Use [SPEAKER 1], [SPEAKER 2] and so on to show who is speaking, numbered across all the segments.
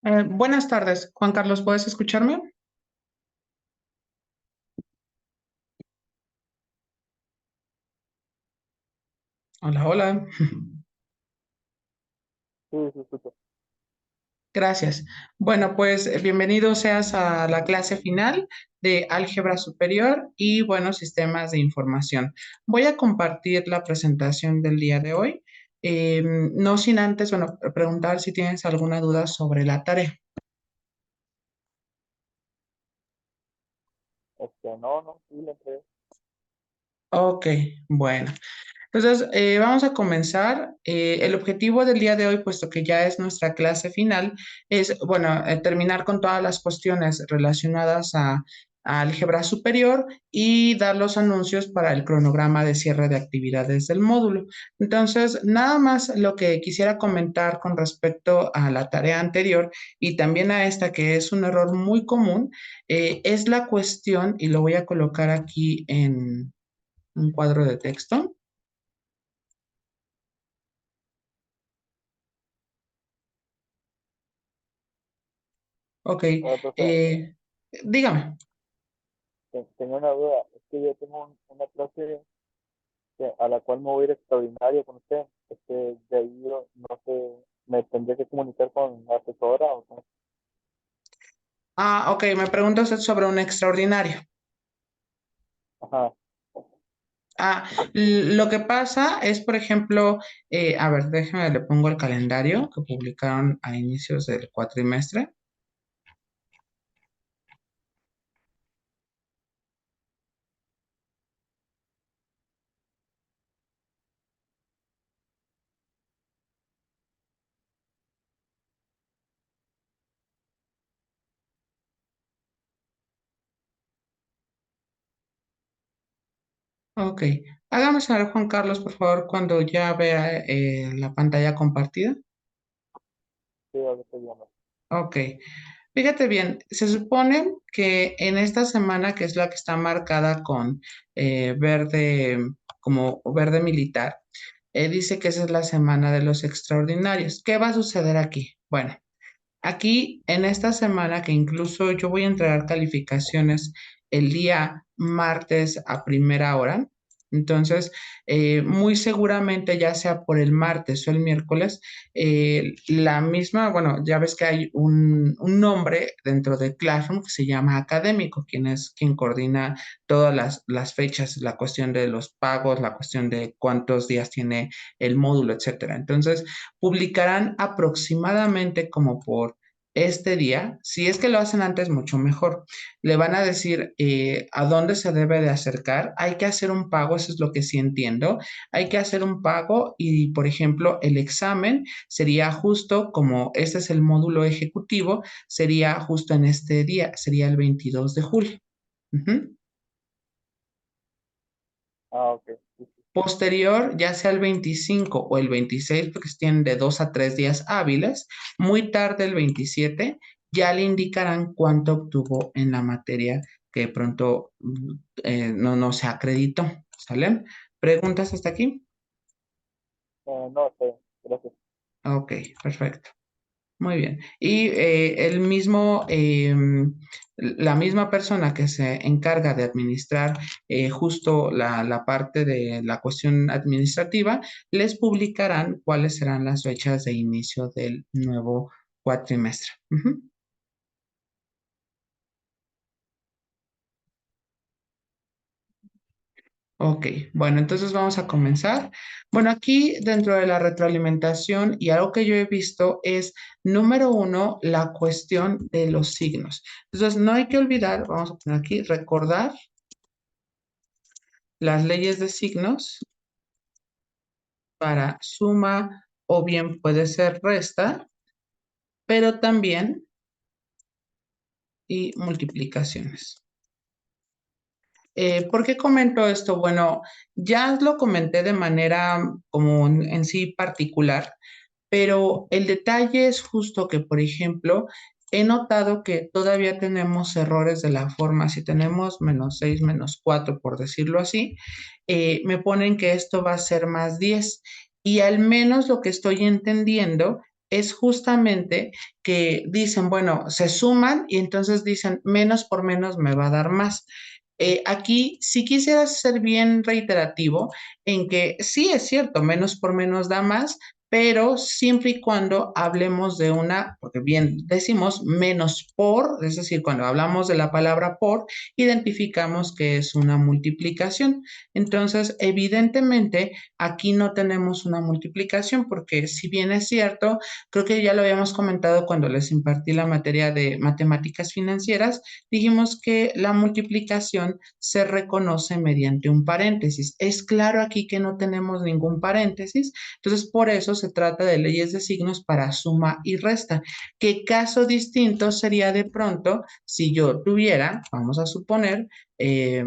[SPEAKER 1] Buenas tardes, Juan Carlos, ¿puedes escucharme? Hola, hola.
[SPEAKER 2] Sí, sí, súper.
[SPEAKER 1] Gracias. Bueno, pues bienvenido seas a la clase final de Álgebra Superior y, bueno, sistemas de información. Voy a compartir la presentación del día de hoy. No sin antes, bueno, preguntar si tienes alguna duda sobre la tarea.
[SPEAKER 2] No, no, sí, le entregué.
[SPEAKER 1] Ok, bueno. Entonces, vamos a comenzar. El objetivo del día de hoy, puesto que ya es nuestra clase final, es, bueno, terminar con todas las cuestiones relacionadas a álgebra superior y dar los anuncios para el cronograma de cierre de actividades del módulo. Entonces, nada más lo que quisiera comentar con respecto a la tarea anterior y también a esta, que es un error muy común, es la cuestión, y lo voy a colocar aquí en un cuadro de texto. Ok,
[SPEAKER 2] Hola, profe,
[SPEAKER 1] dígame.
[SPEAKER 2] tengo una duda. Es que yo tengo una clase a la cual me voy a ir extraordinario con usted. De ahí yo, no sé, me tendré que comunicar con la asesora o con...
[SPEAKER 1] Ah, ok, me pregunta usted sobre un extraordinario.
[SPEAKER 2] Ajá,
[SPEAKER 1] Lo que pasa es, por ejemplo, a ver, déjame, le pongo el calendario que publicaron a inicios del cuatrimestre. Ok, hágame saber, Juan Carlos, por favor, cuando ya vea la pantalla compartida.
[SPEAKER 2] sí, ahora estoy viendo.
[SPEAKER 1] Ok, fíjate bien, se supone que en esta semana, que es la que está marcada con verde, como verde militar, dice que esa es la semana de los extraordinarios. ¿Qué va a suceder aquí? Bueno, aquí en esta semana, que incluso yo voy a entregar calificaciones el día martes a primera hora, entonces muy seguramente ya sea por el martes o el miércoles, la misma, bueno, ya ves que hay un nombre dentro de Classroom que se llama académico, quien es quien coordina todas las fechas, la cuestión de los pagos, la cuestión de cuántos días tiene el módulo, etcétera. Entonces, publicarán aproximadamente como por este día, si es que lo hacen antes, mucho mejor. Le van a decir a dónde se debe de acercar. Hay que hacer un pago, eso es lo que sí entiendo. Hay que hacer un pago y, por ejemplo, el examen sería justo como este es el módulo ejecutivo, sería justo en este día, sería el 22 de julio. Ujú.
[SPEAKER 2] Ah, ok, sí, sí.
[SPEAKER 1] Posterior, ya sea el 25 o el 26, porque tienen de 2 a 3 días hábiles, muy tarde el 27, ya le indicarán cuánto obtuvo en la materia que de pronto no se acreditó. ¿Sale? ¿Preguntas hasta aquí?
[SPEAKER 2] No, está bien, gracias.
[SPEAKER 1] Ok, perfecto. Muy bien. Y la misma persona que se encarga de administrar justo la parte de la cuestión administrativa, les publicarán cuáles serán las fechas de inicio del nuevo cuatrimestre. Ujú. Ok, bueno, entonces vamos a comenzar. Bueno, aquí dentro de la retroalimentación y algo que yo he visto es, número uno, la cuestión de los signos. Entonces, no hay que olvidar, vamos a poner aquí, recordar las leyes de signos para suma o bien puede ser resta, pero también y multiplicaciones. ¿Por qué comento esto? Bueno, ya lo comenté de manera como en sí particular, pero el detalle es justo que, por ejemplo, he notado que todavía tenemos errores de la forma, si tenemos -6, -4, por decirlo así, me ponen que esto va a ser +10. Y al menos lo que estoy entendiendo es justamente que dicen, bueno, se suman y entonces dicen, menos por menos me va a dar más. Aquí sí quisiera ser bien reiterativo en que sí es cierto, menos por menos da más, pero siempre y cuando hablemos de una, porque bien decimos menos por, es decir, cuando hablamos de la palabra por, identificamos que es una multiplicación. Entonces, evidentemente, aquí no tenemos una multiplicación porque si bien es cierto, creo que ya lo habíamos comentado cuando les impartí la materia de matemáticas financieras, dijimos que la multiplicación se reconoce mediante un paréntesis. Es claro aquí que no tenemos ningún paréntesis, entonces por eso se trata de leyes de signos para suma y resta. ¿Qué caso distinto sería de pronto si yo tuviera, vamos a suponer, eh,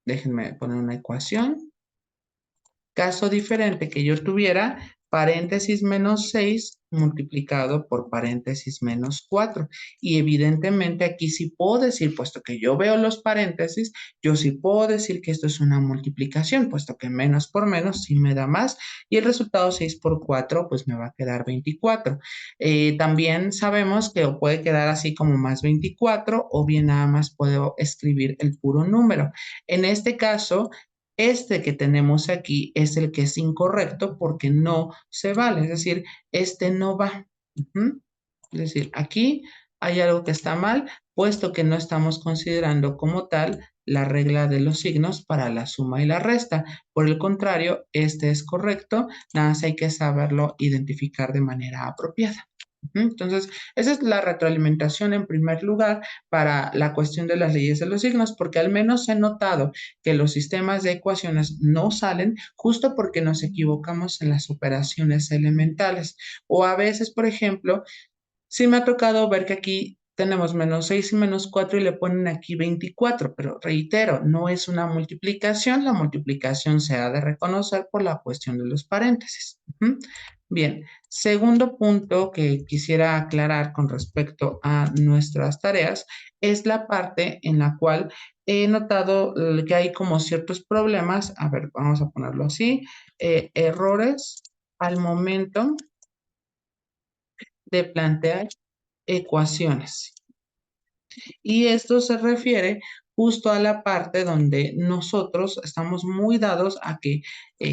[SPEAKER 1] déjenme poner una ecuación? Caso diferente que yo tuviera paréntesis menos 6 multiplicado por paréntesis menos 4. Y evidentemente aquí sí puedo decir, puesto que yo veo los paréntesis, yo sí puedo decir que esto es una multiplicación, puesto que menos por menos sí me da más. Y el resultado 6 por 4 pues me va a quedar 24. También sabemos que o puede quedar así como más 24 o bien nada más puedo escribir el puro número. En este caso, este que tenemos aquí es el que es incorrecto porque no se vale, es decir, este no va. Ujú. Es decir, aquí hay algo que está mal, puesto que no estamos considerando como tal la regla de los signos para la suma y la resta. Por el contrario, este es correcto, nada más hay que saberlo identificar de manera apropiada. Entonces, esa es la retroalimentación en primer lugar para la cuestión de las leyes de los signos, porque al menos he notado que los sistemas de ecuaciones no salen justo porque nos equivocamos en las operaciones elementales. O a veces, por ejemplo, sí me ha tocado ver que aquí tenemos menos 6 y menos 4 y le ponen aquí 24, pero reitero, no es una multiplicación, la multiplicación se ha de reconocer por la cuestión de los paréntesis. Bien, segundo punto que quisiera aclarar con respecto a nuestras tareas es la parte en la cual he notado que hay como ciertos problemas, a ver, vamos a ponerlo así, errores al momento de plantear ecuaciones. Y esto se refiere justo a la parte donde nosotros estamos muy dados a que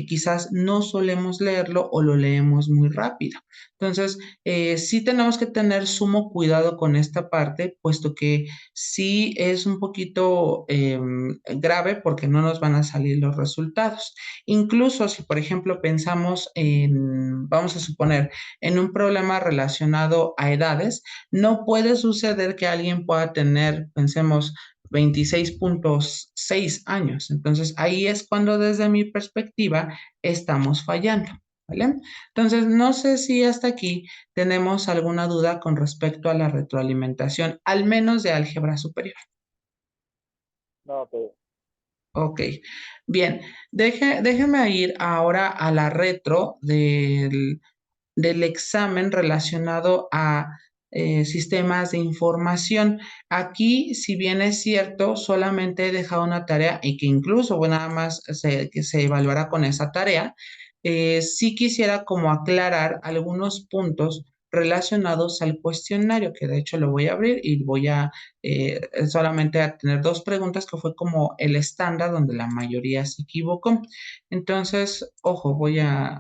[SPEAKER 1] quizás no solemos leerlo o lo leemos muy rápido. Entonces, sí tenemos que tener sumo cuidado con esta parte, puesto que sí es un poquito grave porque no nos van a salir los resultados. Incluso si, por ejemplo, pensamos en, vamos a suponer, en un problema relacionado a edades, no puede suceder que alguien pueda tener, pensemos, 26.6 años. Entonces, ahí es cuando desde mi perspectiva estamos fallando, ¿vale? Entonces, no sé si hasta aquí tenemos alguna duda con respecto a la retroalimentación, al menos de álgebra superior.
[SPEAKER 2] No, pero
[SPEAKER 1] Ok, bien, déjeme ir ahora a la retro del examen relacionado a sistemas de información. Aquí, si bien es cierto, solamente he dejado una tarea y que incluso, bueno, nada más que se evaluará con esa tarea, sí quisiera como aclarar algunos puntos relacionados al cuestionario, que de hecho lo voy a abrir y voy a solamente a tener dos preguntas que fue como el estándar donde la mayoría se equivocó. Entonces, ojo, voy a,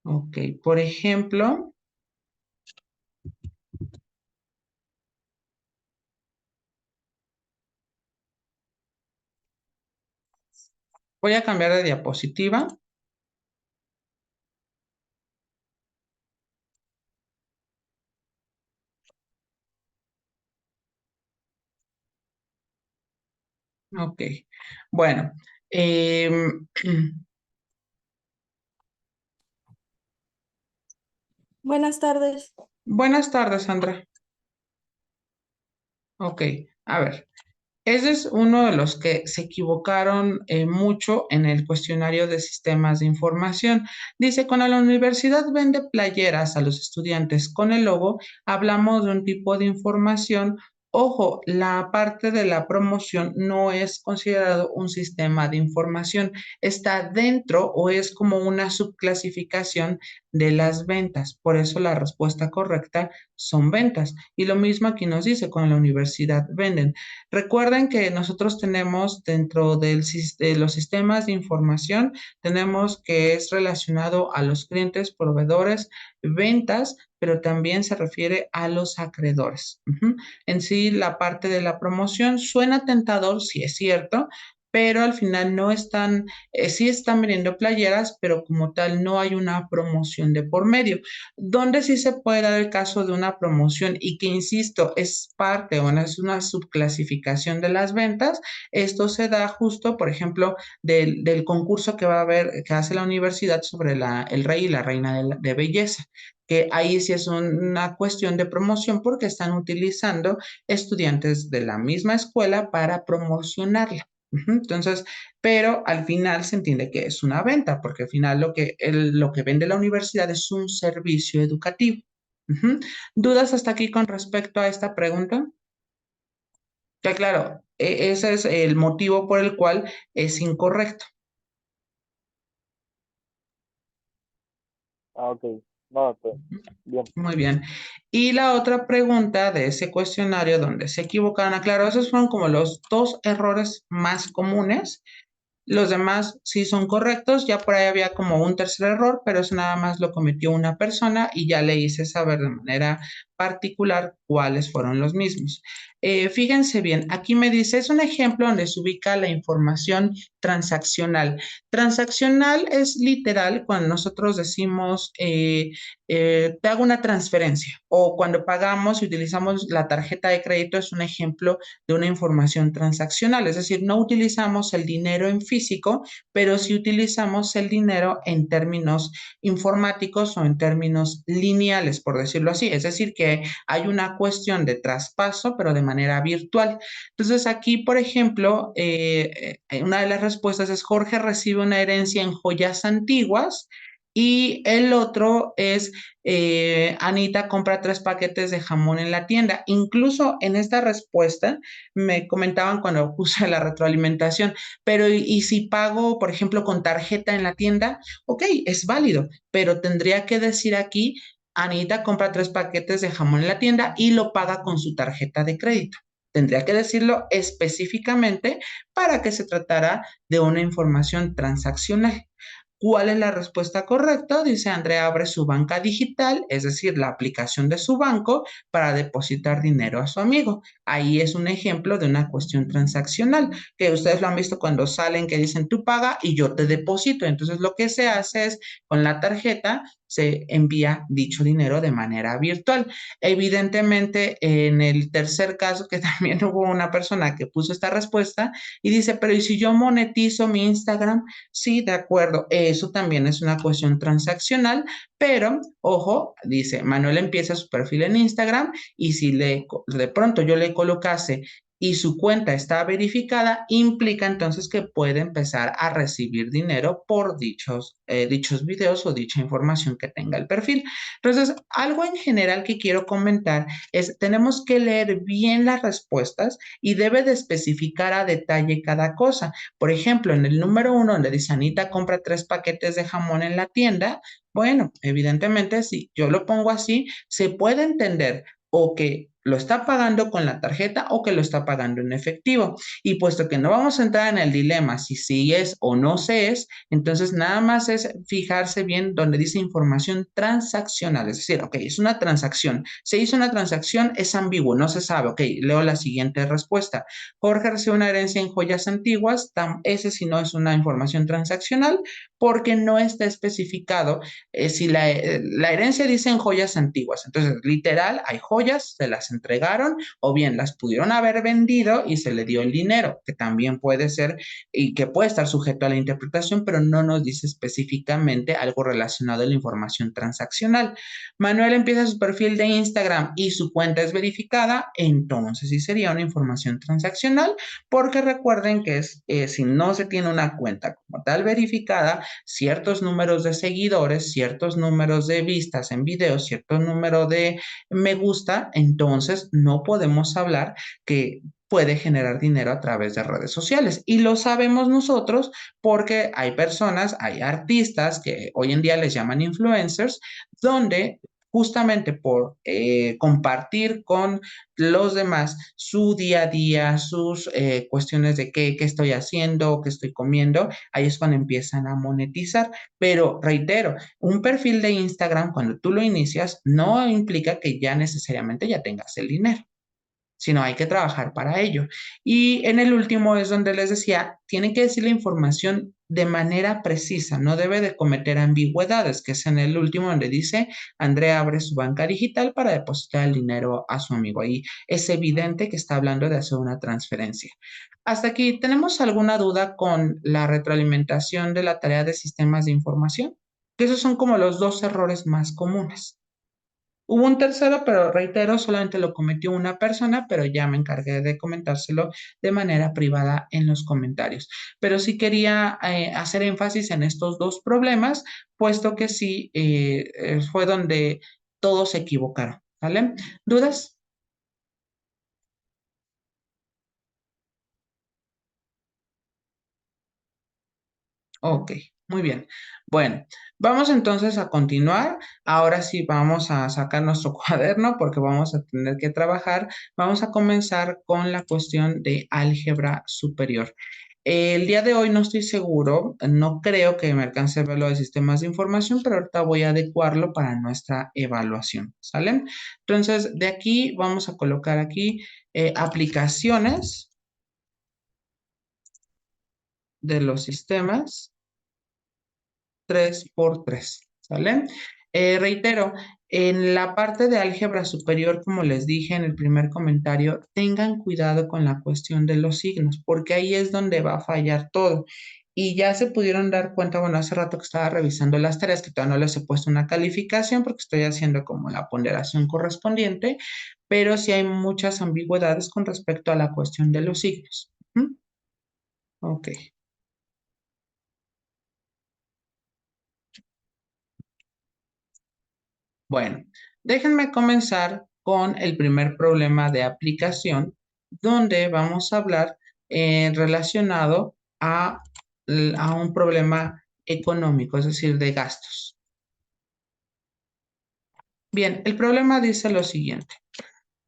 [SPEAKER 1] ok, por ejemplo, voy a cambiar de diapositiva. Ok, bueno,
[SPEAKER 3] Buenas tardes.
[SPEAKER 1] buenas tardes, Sandra. Ok, a ver. Ese es uno de los que se equivocaron mucho en el cuestionario de sistemas de información. Dice, cuando la universidad vende playeras a los estudiantes con el logo, hablamos de un tipo de información Ojo, la parte de la promoción no es considerado un sistema de información, está dentro o es como una subclasificación de las ventas. Por eso la respuesta correcta son ventas. Y lo mismo aquí nos dice, con la universidad venden. Recuerden que nosotros tenemos dentro de los sistemas de información, tenemos que es relacionado a los clientes, proveedores, ventas, pero también se refiere a los acreedores. En sí, la parte de la promoción suena tentador, sí es cierto, pero al final no están, sí están vendiendo playeras, pero como tal no hay una promoción de por medio. Donde sí se puede dar el caso de una promoción y que, insisto, es parte o no es una subclasificación de las ventas, esto se da justo, por ejemplo, del concurso que va a haber, que hace la universidad sobre el rey y la reina de belleza, que ahí sí es una cuestión de promoción porque están utilizando estudiantes de la misma escuela para promocionarla. Entonces, pero al final se entiende que es una venta, porque al final lo que vende la universidad es un servicio educativo. Ujú. ¿Dudas hasta aquí con respecto a esta pregunta? Ya claro, ese es el motivo por el cual es incorrecto.
[SPEAKER 2] Ah, ok. No, pues, bien.
[SPEAKER 1] Muy bien. Y la otra pregunta de ese cuestionario donde se equivocaron, claro, esos fueron como los dos errores más comunes. Los demás sí son correctos, ya por ahí había como un tercer error, pero eso nada más lo cometió una persona y ya le hice saber de manera particular cuáles fueron los mismos. Fíjense bien, aquí me dice, es un ejemplo donde se ubica la información transaccional. Transaccional es literal cuando nosotros decimos, te hago una transferencia o cuando pagamos y utilizamos la tarjeta de crédito es un ejemplo de una información transaccional, es decir, no utilizamos el dinero en físico, pero sí utilizamos el dinero en términos informáticos o en términos lineales, por decirlo así, es decir, que hay una cuestión de traspaso, pero de manera virtual. Entonces, aquí, por ejemplo, una de las respuestas es Jorge recibe una herencia en joyas antiguas. Y el otro es Anita compra 3 paquetes de jamón en la tienda. Incluso en esta respuesta me comentaban cuando puse la retroalimentación, pero ¿y si pago, por ejemplo, con tarjeta en la tienda? Ok, es válido, pero tendría que decir aquí, Anita compra 3 paquetes de jamón en la tienda y lo paga con su tarjeta de crédito. Tendría que decirlo específicamente para que se tratara de una información transaccional. ¿Cuál es la respuesta correcta? Dice Andrea abre su banca digital, es decir, la aplicación de su banco para depositar dinero a su amigo. Ahí es un ejemplo de una cuestión transaccional, que ustedes lo han visto cuando salen que dicen tú paga y yo te deposito. Entonces lo que se hace es con la tarjeta se envía dicho dinero de manera virtual. Evidentemente, en el tercer caso, que también hubo una persona que puso esta respuesta y dice, pero ¿y si yo monetizo mi Instagram? Sí, de acuerdo, eso también es una cuestión transaccional, pero ojo, dice, Manuel empieza su perfil en Instagram y si de pronto yo le colocase y su cuenta está verificada, implica entonces que puede empezar a recibir dinero por dichos videos o dicha información que tenga el perfil. Entonces, algo en general que quiero comentar es, tenemos que leer bien las respuestas y debe de especificar a detalle cada cosa. Por ejemplo, en el número 1, donde dice Anita compra 3 paquetes de jamón en la tienda, bueno, evidentemente, si yo lo pongo así, se puede entender o que lo está pagando con la tarjeta o que lo está pagando en efectivo. Y puesto que no vamos a entrar en el dilema si sí es o no se es, entonces nada más es fijarse bien donde dice información transaccional, es decir, ok, es una transacción. Se hizo una transacción, es ambiguo, no se sabe. Ok, leo la siguiente respuesta. Jorge recibe una herencia en joyas antiguas, ese sí no es una información transaccional porque no está especificado si la herencia dice en joyas antiguas. Entonces, literal, hay joyas, se las entregaron o bien las pudieron haber vendido y se le dio el dinero, que también puede ser y que puede estar sujeto a la interpretación, pero no nos dice específicamente algo relacionado a la información transaccional. Manuel empieza su perfil de Instagram y su cuenta es verificada, entonces sí sería una información transaccional, porque recuerden que si no se tiene una cuenta como tal verificada, ciertos números de seguidores, ciertos números de vistas en videos, cierto número de me gusta, entonces entonces no podemos hablar que puede generar dinero a través de redes sociales. Y lo sabemos nosotros porque hay personas, hay artistas que hoy en día les llaman influencers, donde justamente por compartir con los demás su día a día, sus cuestiones de qué estoy haciendo, qué estoy comiendo, ahí es cuando empiezan a monetizar. Pero reitero, un perfil de Instagram, cuando tú lo inicias, no implica que ya necesariamente ya tengas el dinero, sino hay que trabajar para ello. Y en el último es donde les decía, tienen que decir la información de manera precisa, no debe de cometer ambigüedades, que es en el último donde dice, Andrea abre su banca digital para depositar el dinero a su amigo. Ahí es evidente que está hablando de hacer una transferencia. Hasta aquí, ¿tenemos alguna duda con la retroalimentación de la tarea de sistemas de información? Que esos son como los dos errores más comunes. Hubo un tercero, pero reitero, solamente lo cometió una persona, pero ya me encargué de comentárselo de manera privada en los comentarios. Pero sí quería hacer énfasis en estos dos problemas, puesto que sí fue donde todos se equivocaron. ¿Vale? ¿Dudas? Ok, muy bien. Bueno, vamos entonces a continuar. Ahora sí vamos a sacar nuestro cuaderno porque vamos a tener que trabajar. Vamos a comenzar con la cuestión de álgebra superior. El día de hoy no estoy seguro, no creo que me alcance a ver lo de sistemas de información, pero ahorita voy a adecuarlo para nuestra evaluación, ¿sale? Entonces, de aquí vamos a colocar aquí aplicaciones de los sistemas 3 por 3, ¿sale? Reitero, en la parte de álgebra superior, como les dije en el primer comentario, tengan cuidado con la cuestión de los signos, porque ahí es donde va a fallar todo. Y ya se pudieron dar cuenta, bueno, hace rato que estaba revisando las tareas, que todavía no les he puesto una calificación porque estoy haciendo como la ponderación correspondiente, pero sí hay muchas ambigüedades con respecto a la cuestión de los signos. ¿Mm? Ok. Bueno, déjenme comenzar con el primer problema de aplicación, donde vamos a hablar relacionado a un problema económico, es decir, de gastos. Bien, el problema dice lo siguiente.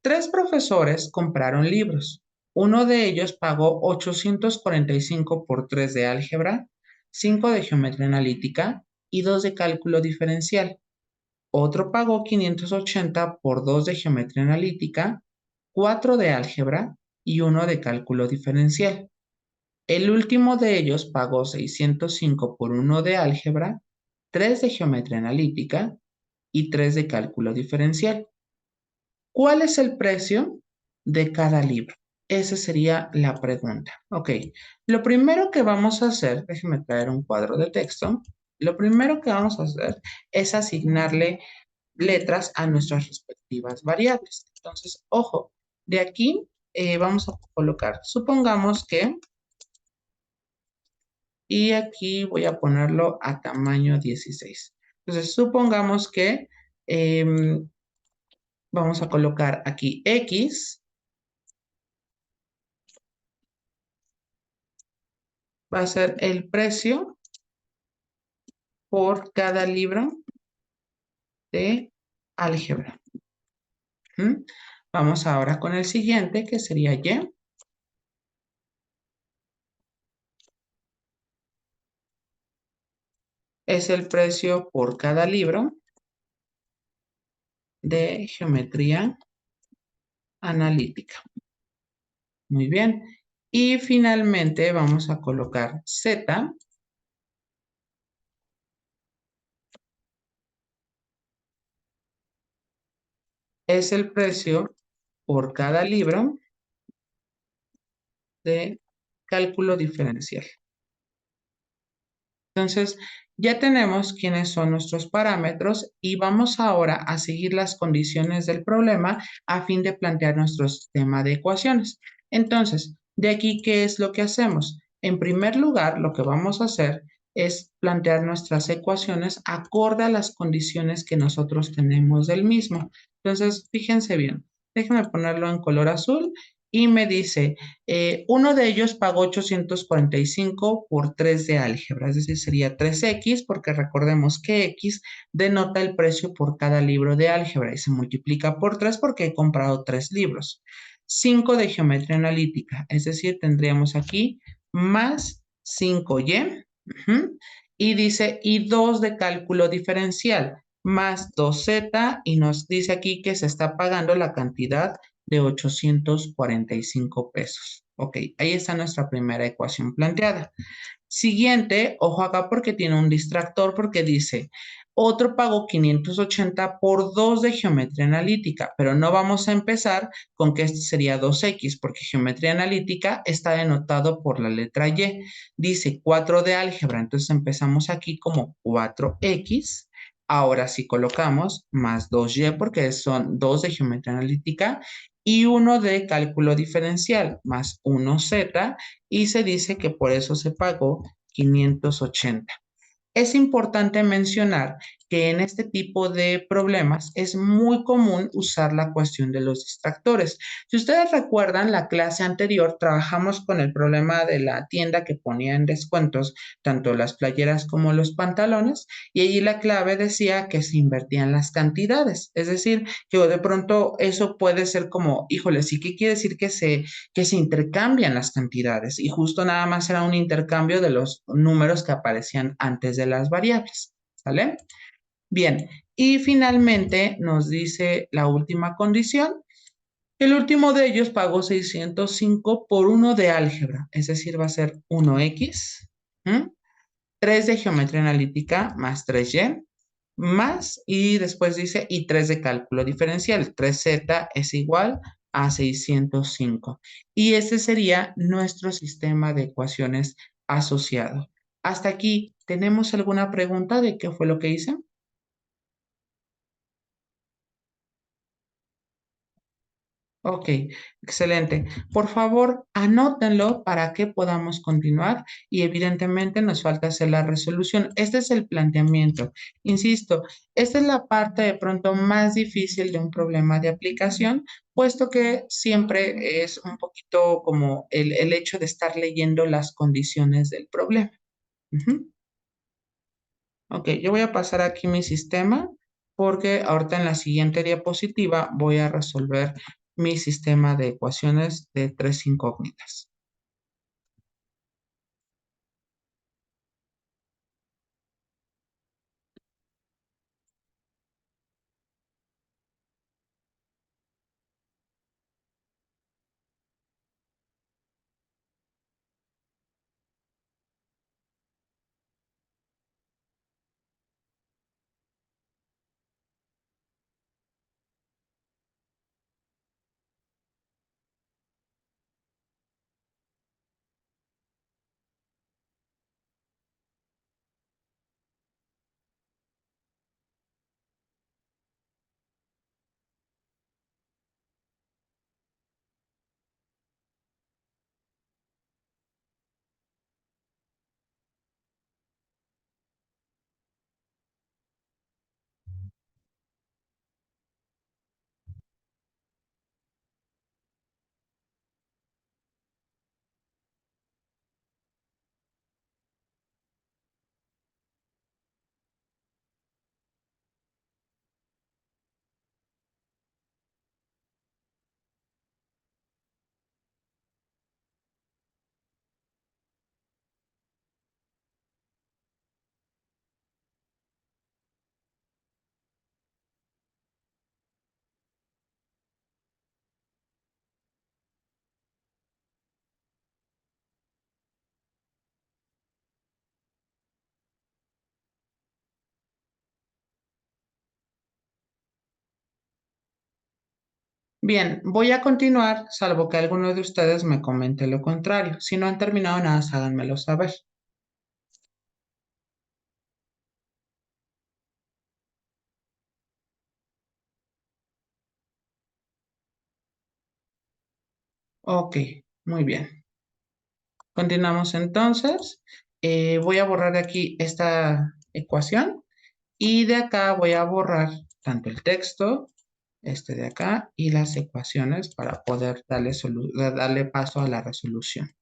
[SPEAKER 1] Tres profesores compraron libros. Uno de ellos pagó 845 por 3 de álgebra, 5 de geometría analítica y 2 de cálculo diferencial. Otro pagó 580 por 2 de geometría analítica, 4 de álgebra y uno de cálculo diferencial. El último de ellos pagó 605 por uno de álgebra, 3 de geometría analítica y 3 de cálculo diferencial. ¿Cuál es el precio de cada libro? Esa sería la pregunta. Ok, lo primero que vamos a hacer, déjenme traer un cuadro de texto. Lo primero que vamos a hacer es asignarle letras a nuestras respectivas variables. Entonces, ojo, de aquí vamos a colocar, supongamos que, y aquí voy a ponerlo a tamaño 16. Entonces, supongamos que vamos a colocar aquí X va a ser el precio por cada libro de álgebra. ¿Mm? Vamos ahora con el siguiente, que sería Y. Es el precio por cada libro de geometría analítica. Muy bien. Y finalmente vamos a colocar Z. Es el precio por cada libro de cálculo diferencial. Entonces, ya tenemos quiénes son nuestros parámetros y vamos ahora a seguir las condiciones del problema a fin de plantear nuestro sistema de ecuaciones. Entonces, de aquí, ¿qué es lo que hacemos? En primer lugar, lo que vamos a hacer es plantear nuestras ecuaciones acorde a las condiciones que nosotros tenemos del mismo. Entonces, fíjense bien, Déjame ponerlo en color azul y me dice, uno de ellos pagó 845 por 3 de álgebra, es decir, sería 3x, porque recordemos que x denota el precio por cada libro de álgebra y se multiplica por 3 porque he comprado 3 libros. 5 de geometría analítica, es decir, tendríamos aquí más 5y, y dice, y 2 de cálculo diferencial, más 2z, y nos dice aquí que se está pagando la cantidad de 845 pesos. Ok, ahí está nuestra primera ecuación planteada. Siguiente, ojo acá porque tiene un distractor porque dice, otro pagó 580 por 2 de geometría analítica, pero no vamos a empezar con que este sería 2x porque geometría analítica está denotado por la letra Y. Dice 4 de álgebra, entonces empezamos aquí como 4x. Ahora si colocamos más 2y porque son 2 de geometría analítica y uno de cálculo diferencial más 1z y se dice que por eso se pagó 580. Es importante mencionar que en este tipo de problemas es muy común usar la cuestión de los distractores. Si ustedes recuerdan, la clase anterior trabajamos con el problema de la tienda que ponía en descuentos tanto las playeras como los pantalones y allí la clave decía que se invertían las cantidades. Es decir, que de pronto eso puede ser como, híjole, sí, ¿qué quiere decir que se intercambian las cantidades? Y justo nada más era un intercambio de los números que aparecían antes de las variables, ¿sale? Bien, y finalmente nos dice la última condición. El último de ellos pagó 605 por uno de álgebra, es decir, va a ser 1x, 3 de geometría analítica más 3y, más, y después dice, y 3 de cálculo diferencial, 3z es igual a 605. Y ese sería nuestro sistema de ecuaciones asociado. Hasta aquí, ¿tenemos alguna pregunta de qué fue lo que hice? Ok, excelente. Por favor, anótenlo para que podamos continuar y evidentemente nos falta hacer la resolución. Este es el planteamiento. Insisto, esta es la parte de pronto más difícil de un problema de aplicación, puesto que siempre es un poquito como el hecho de estar leyendo las condiciones del problema. Ujú. Ok, yo voy a pasar aquí mi sistema porque ahorita en la siguiente diapositiva voy a resolver mi sistema de ecuaciones de tres incógnitas. Bien, voy a continuar, salvo que alguno de ustedes me comente lo contrario. Si no han terminado nada, háganmelo saber. Ok, muy bien. Continuamos entonces. Voy a borrar de aquí esta ecuación y de acá voy a borrar tanto el texto este de acá y las ecuaciones para poder darle paso a la resolución.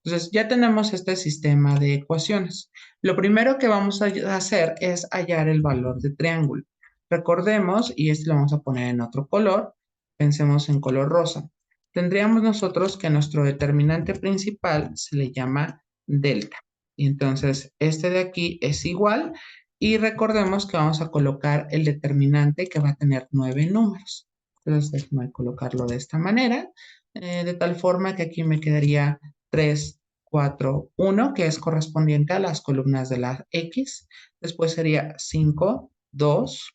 [SPEAKER 1] Entonces, ya tenemos este sistema de ecuaciones. Lo primero que vamos a hacer es hallar el valor de triángulo. Recordemos, y este lo vamos a poner en otro color, pensemos en color rosa. Tendríamos nosotros que nuestro determinante principal se le llama delta. Y entonces, este de aquí es igual. Y recordemos que vamos a colocar el determinante que va a tener 9 números. Entonces, déjame colocarlo de esta manera, de tal forma que aquí me quedaría 3, 4, 1, que es correspondiente a las columnas de la X. Después sería 5, 2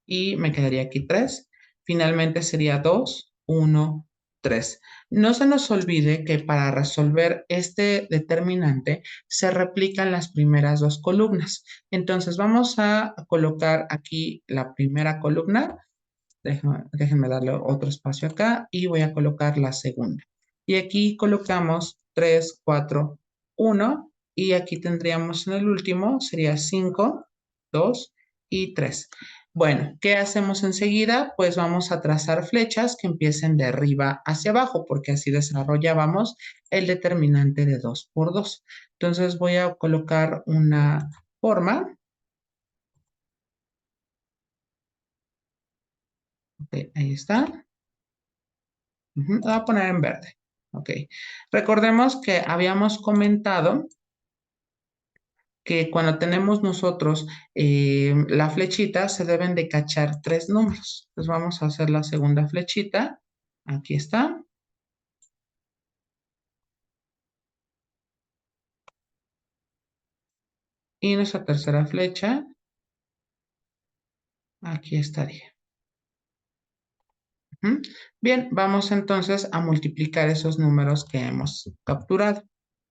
[SPEAKER 1] y me quedaría aquí 3. Finalmente sería 2, 1, 3. No se nos olvide que para resolver este determinante se replican las primeras dos columnas. Entonces vamos a colocar aquí la primera columna. Déjenme darle otro espacio acá y voy a colocar la segunda. Y aquí colocamos 3, 4, 1 y aquí tendríamos en el último, sería 5, 2 y 3. Bueno, ¿qué hacemos enseguida? Pues vamos a trazar flechas que empiecen de arriba hacia abajo, porque así desarrollábamos el determinante de 2 por 2. Entonces voy a colocar una forma. Ok, ahí está. Lo voy a poner en verde. Ok. Recordemos que habíamos comentado que cuando tenemos nosotros la flechita se deben de cachar 3 números. Entonces vamos a hacer la segunda flechita. Aquí está. Y nuestra tercera flecha, aquí estaría. Bien, vamos entonces a multiplicar esos números que hemos capturado,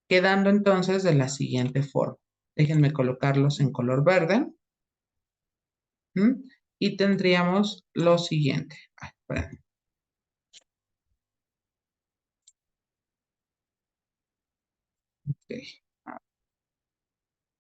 [SPEAKER 1] quedando entonces de la siguiente forma. Déjenme colocarlos en color verde. Y tendríamos lo siguiente. Ay, espérame. Ok,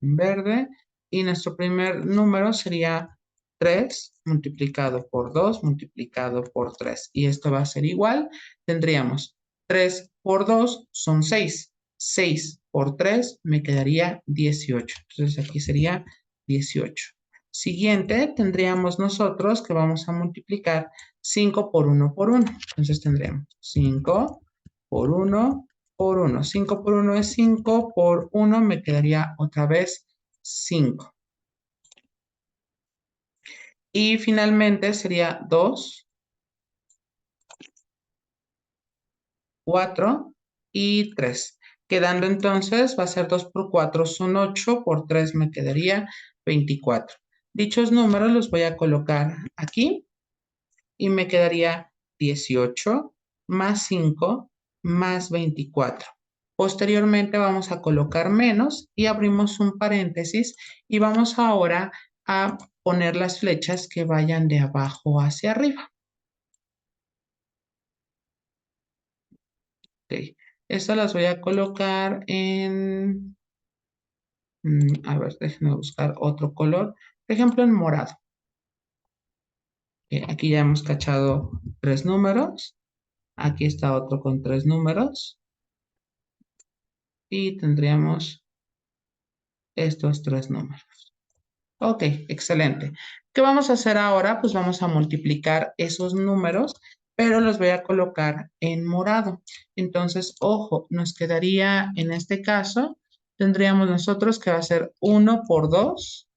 [SPEAKER 1] en verde. Y nuestro primer número sería 3 multiplicado por 2 multiplicado por 3. Y esto va a ser igual. Tendríamos 3 por 2 son 6. 6 por 3 me quedaría 18. Entonces aquí sería 18. Siguiente, tendríamos nosotros que vamos a multiplicar 5 por 1 por 1. Entonces tendremos 5 por 1 por 1. 5 por 1 es 5, por 1 me quedaría otra vez 5. Y finalmente sería 2, 4 y 3. Quedando entonces, va a ser 2 por 4 son 8, por 3 me quedaría 24. Dichos números los voy a colocar aquí y me quedaría 18 más 5 más 24. Posteriormente vamos a colocar menos y abrimos un paréntesis y vamos ahora a poner las flechas que vayan de abajo hacia arriba. Ok, estas las voy a colocar en, a ver, déjenme buscar otro color, por ejemplo en morado. Aquí ya hemos cachado 3 números, aquí está otro con 3 números y tendríamos estos 3 números. Ok, excelente. ¿Qué vamos a hacer ahora? Pues vamos a multiplicar esos números, pero los voy a colocar en morado. Entonces, ojo, nos quedaría en este caso, tendríamos nosotros que va a ser 1 por 2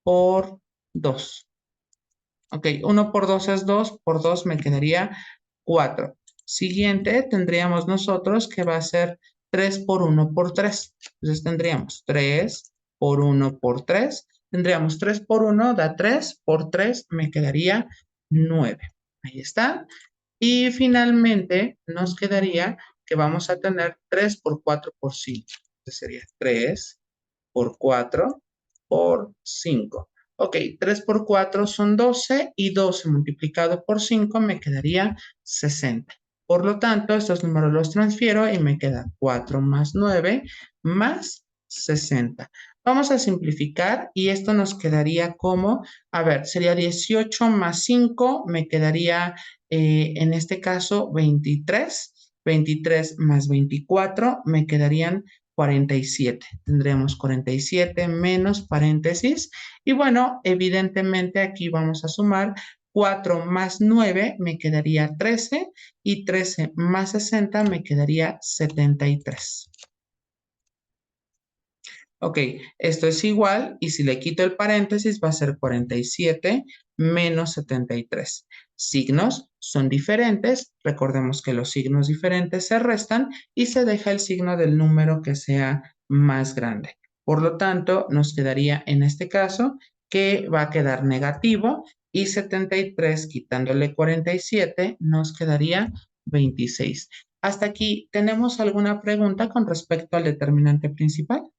[SPEAKER 1] por 2. Ok, 1 por 2 es 2, por 2 me quedaría 4. Siguiente, tendríamos nosotros que va a ser 3 por 1 por 3. Entonces tendríamos 3 por 1 por 3. Tendríamos 3 por 1 da 3, por 3 me quedaría 9. Ahí está. Y finalmente nos quedaría que vamos a tener 3 por 4 por 5. Entonces sería 3 por 4 por 5. Ok, 3 por 4 son 12 y 12 multiplicado por 5 me quedaría 60. Por lo tanto, estos números los transfiero y me queda 4 más 9 más 60. Vamos a simplificar y esto nos quedaría como, a ver, sería 18 más 5, me quedaría en este caso 23. 23 más 24 me quedarían 47. Tendríamos 47 menos paréntesis. Y bueno, evidentemente aquí vamos a sumar 4 más 9 me quedaría 13 y 13 más 60 me quedaría 73. Ok, esto es igual y si le quito el paréntesis va a ser 47 menos 73. Signos son diferentes, recordemos que los signos diferentes se restan y se deja el signo del número que sea más grande. Por lo tanto, nos quedaría en este caso que va a quedar negativo y 73 quitándole 47 nos quedaría 26. Hasta aquí, ¿tenemos alguna pregunta con respecto al determinante principal?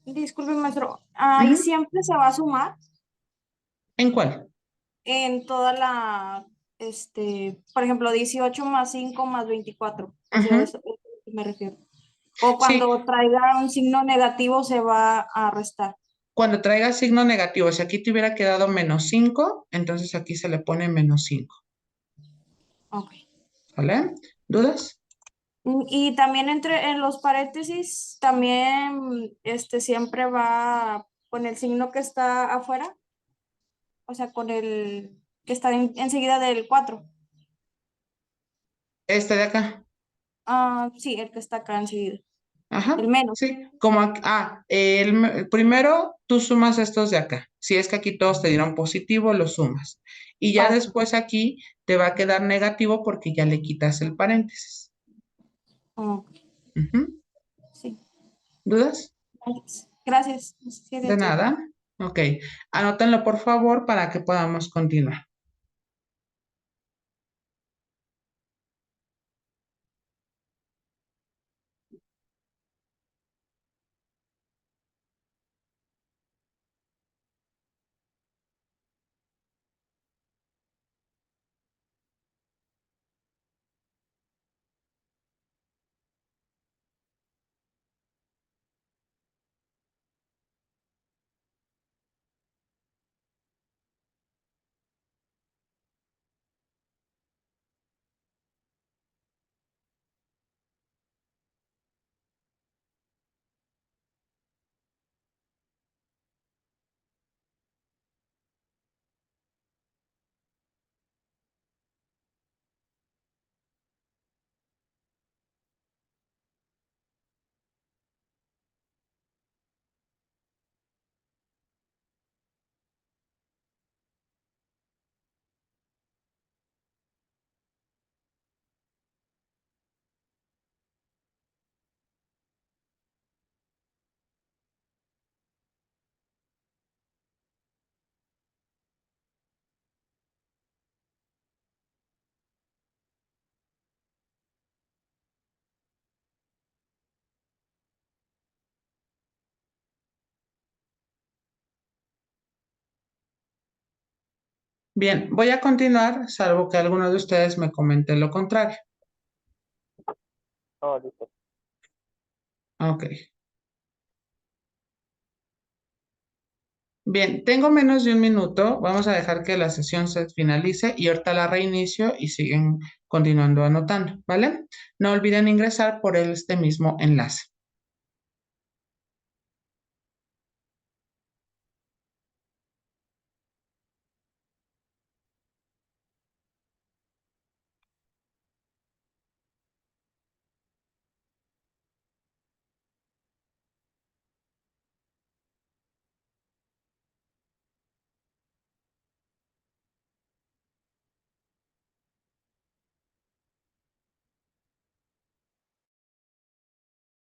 [SPEAKER 3] Disculpe, maestro. Ahí
[SPEAKER 1] Ujú.
[SPEAKER 3] siempre se va a sumar
[SPEAKER 1] ¿En cuál?
[SPEAKER 3] en toda por ejemplo, 18 más 5 más 24. O sea,
[SPEAKER 1] Ujú.
[SPEAKER 3] eso me refiero. O
[SPEAKER 1] Sí,
[SPEAKER 3] cuando traiga un signo negativo se va a restar.
[SPEAKER 1] cuando traiga signo negativo, si aquí te hubiera quedado menos 5, entonces aquí se le pone menos 5.
[SPEAKER 3] Ok.
[SPEAKER 1] ¿Vale? ¿Dudas?
[SPEAKER 3] Y también en los paréntesis, también siempre va con el signo que está afuera, o sea, con el que está enseguida del 4.
[SPEAKER 1] Este de acá.
[SPEAKER 3] Sí, el que está acá enseguida.
[SPEAKER 1] Ajá,
[SPEAKER 3] El menos.
[SPEAKER 1] sí. Primero tú sumas estos de acá. Si es que aquí todos te dieron positivo, los sumas. Y ya
[SPEAKER 3] Ok.
[SPEAKER 1] después aquí te va a quedar negativo porque ya le quitas el paréntesis.
[SPEAKER 3] Ok,
[SPEAKER 1] Ujú.
[SPEAKER 3] sí.
[SPEAKER 1] ¿Dudas?
[SPEAKER 3] Gracias. Gracias.
[SPEAKER 1] De
[SPEAKER 3] Sería todo.
[SPEAKER 1] nada. Ok. Anótenlo por favor para que podamos continuar. Bien, voy a continuar, salvo que alguno de ustedes me comente lo contrario.
[SPEAKER 2] No, listo.
[SPEAKER 1] Ok. Bien, tengo menos de un minuto. Vamos a dejar que la sesión se finalice y ahorita la reinicio y siguen continuando anotando, ¿vale? No olviden ingresar por este mismo enlace.